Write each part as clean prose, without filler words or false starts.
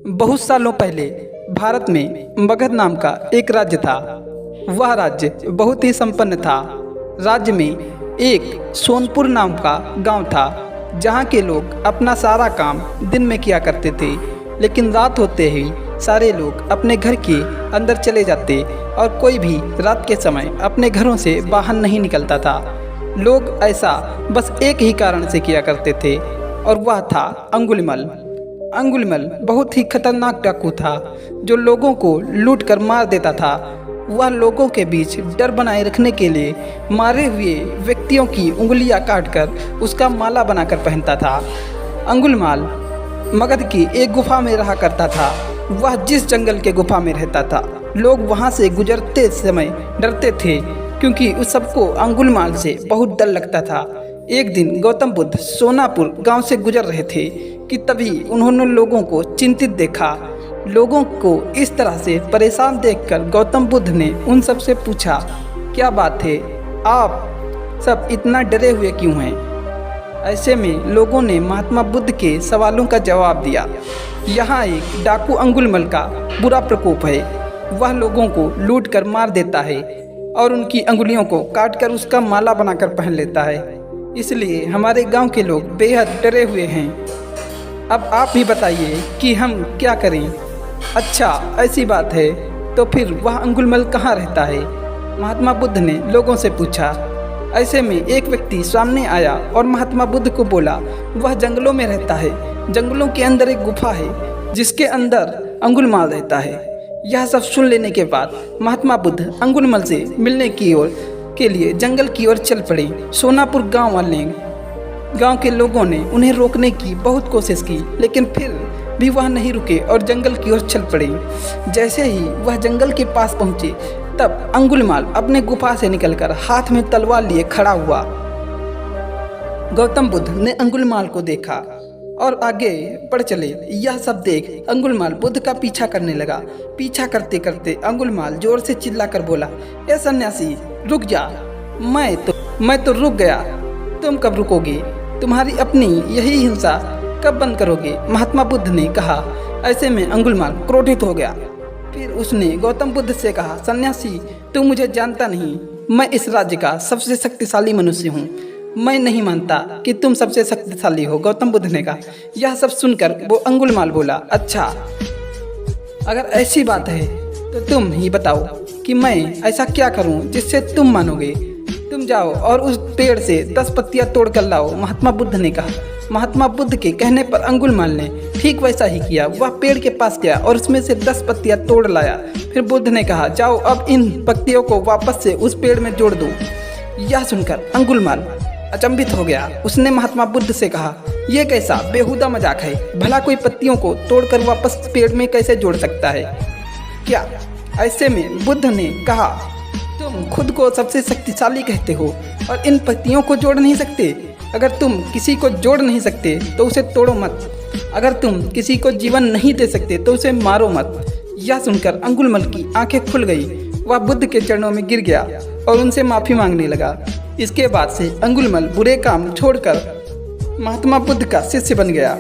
बहुत सालों पहले भारत में मगध नाम का एक राज्य था। वह राज्य बहुत ही संपन्न था। राज्य में एक सोनपुर नाम का गांव था, जहां के लोग अपना सारा काम दिन में किया करते थे, लेकिन रात होते ही सारे लोग अपने घर के अंदर चले जाते और कोई भी रात के समय अपने घरों से बाहर नहीं निकलता था। लोग ऐसा बस एक ही कारण से किया करते थे और वह था अंगुलीमाल। अंगुलीमाल बहुत ही खतरनाक डाकू था, जो लोगों को लूट कर मार देता था। वह लोगों के बीच डर बनाए रखने के लिए मारे हुए व्यक्तियों की उंगलियां काटकर उसका माला बनाकर पहनता था। अंगुलीमाल मगध की एक गुफा में रहा करता था। वह जिस जंगल के गुफा में रहता था, लोग वहां से गुजरते समय डरते थे, क्योंकि उस सबको अंगुलीमाल से बहुत डर लगता था। एक दिन गौतम बुद्ध सोनापुर गांव से गुजर रहे थे कि तभी उन्होंने लोगों को चिंतित देखा। लोगों को इस तरह से परेशान देखकर गौतम बुद्ध ने उन सब से पूछा, क्या बात है, आप सब इतना डरे हुए क्यों हैं? ऐसे में लोगों ने महात्मा बुद्ध के सवालों का जवाब दिया। यहाँ एक डाकू अंगुलीमाल का बुरा प्रकोप है। वह लोगों को लूट कर मार देता है और उनकी अंगुलियों को काटकर उसका माला बनाकर पहन लेता है। इसलिए हमारे गांव के लोग बेहद डरे हुए हैं। अब आप ही बताइए कि हम क्या करें? अच्छा, ऐसी बात है तो फिर वह अंगुलीमाल कहाँ रहता है? महात्मा बुद्ध ने लोगों से पूछा। ऐसे में एक व्यक्ति सामने आया और महात्मा बुद्ध को बोला, वह जंगलों में रहता है। जंगलों के अंदर एक गुफा है जिसके अंदर अंगुलीमाल रहता है। यह सब सुन लेने के बाद महात्मा बुद्ध अंगुलीमाल से मिलने की ओर के लिए जंगल की ओर चल पड़े। सोनापुर गांव के लोगों ने उन्हें रोकने की बहुत कोशिश की, लेकिन फिर भी वह नहीं रुके और जंगल की ओर चल पड़े। जैसे ही वह जंगल के पास पहुंचे, तब अंगुलीमाल अपने गुफा से निकलकर हाथ में तलवार लिए खड़ा हुआ। गौतम बुद्ध ने अंगुलीमाल को देखा और आगे बढ़ चले। यह सब देख अंगुलीमाल बुद्ध का पीछा करने लगा। पीछा करते करते अंगुलीमाल जोर से चिल्लाकर बोला, ए सन्यासी, रुक जा। मैं तो रुक गया, तुम कब रुकोगे? तुम्हारी अपनी यही हिंसा कब बंद करोगे? महात्मा बुद्ध ने कहा। ऐसे में अंगुलीमाल क्रोधित हो गया। फिर उसने गौतम बुद्ध से कहा, सन्यासी, तुम मुझे जानता नहीं। मैं इस राज्य का सबसे शक्तिशाली मनुष्य हूँ। मैं नहीं मानता कि तुम सबसे शक्तिशाली हो। गौतम बुद्ध ने कहा। यह सब सुनकर वो अंगुलीमाल बोला, अच्छा, अगर ऐसी बात है तो तुम ही बताओ कि मैं ऐसा क्या करूं जिससे तुम मानोगे। तुम जाओ और उस पेड़ से 10 पत्तियां तोड़ कर लाओ। महात्मा बुद्ध ने कहा। महात्मा बुद्ध के कहने पर अंगुलीमाल ने ठीक वैसा ही किया। वह पेड़ के पास गया और उसमें से 10 पत्तियां तोड़ लाया। फिर बुद्ध ने कहा, जाओ अब इन पत्तियों को वापस से उस पेड़ में जोड़ दो। यह सुनकर अंगुलीमाल अचंभित हो गया। उसने महात्मा बुद्ध से कहा, यह कैसा बेहुदा मजाक है? भला कोई पत्तियों को तोड़कर वापस पेड़ में कैसे जोड़ सकता है क्या? ऐसे में बुद्ध ने कहा, तुम खुद को सबसे शक्तिशाली कहते हो और इन पत्तियों को जोड़ नहीं सकते। अगर तुम किसी को जोड़ नहीं सकते तो उसे तोड़ो मत। अगर तुम किसी को जीवन नहीं दे सकते तो उसे मारो मत। यह सुनकर अंगुलीमाल की आंखें खुल गई। वह बुद्ध के चरणों में गिर गया और उनसे माफ़ी मांगने लगा। इसके बाद से अंगुलीमाल बुरे काम छोड़कर महात्मा बुद्ध का शिष्य बन गया।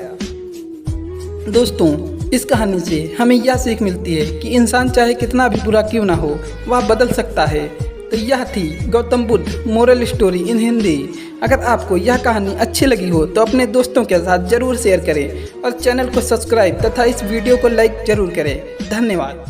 दोस्तों, इस कहानी से हमें यह सीख मिलती है कि इंसान चाहे कितना भी बुरा क्यों ना हो, वह बदल सकता है। तो यह थी Gautam Buddha moral story in Hindi. अगर आपको यह कहानी अच्छी लगी हो तो अपने दोस्तों के साथ जरूर शेयर करें और चैनल को सब्सक्राइब तथा इस वीडियो को लाइक जरूर करें। धन्यवाद।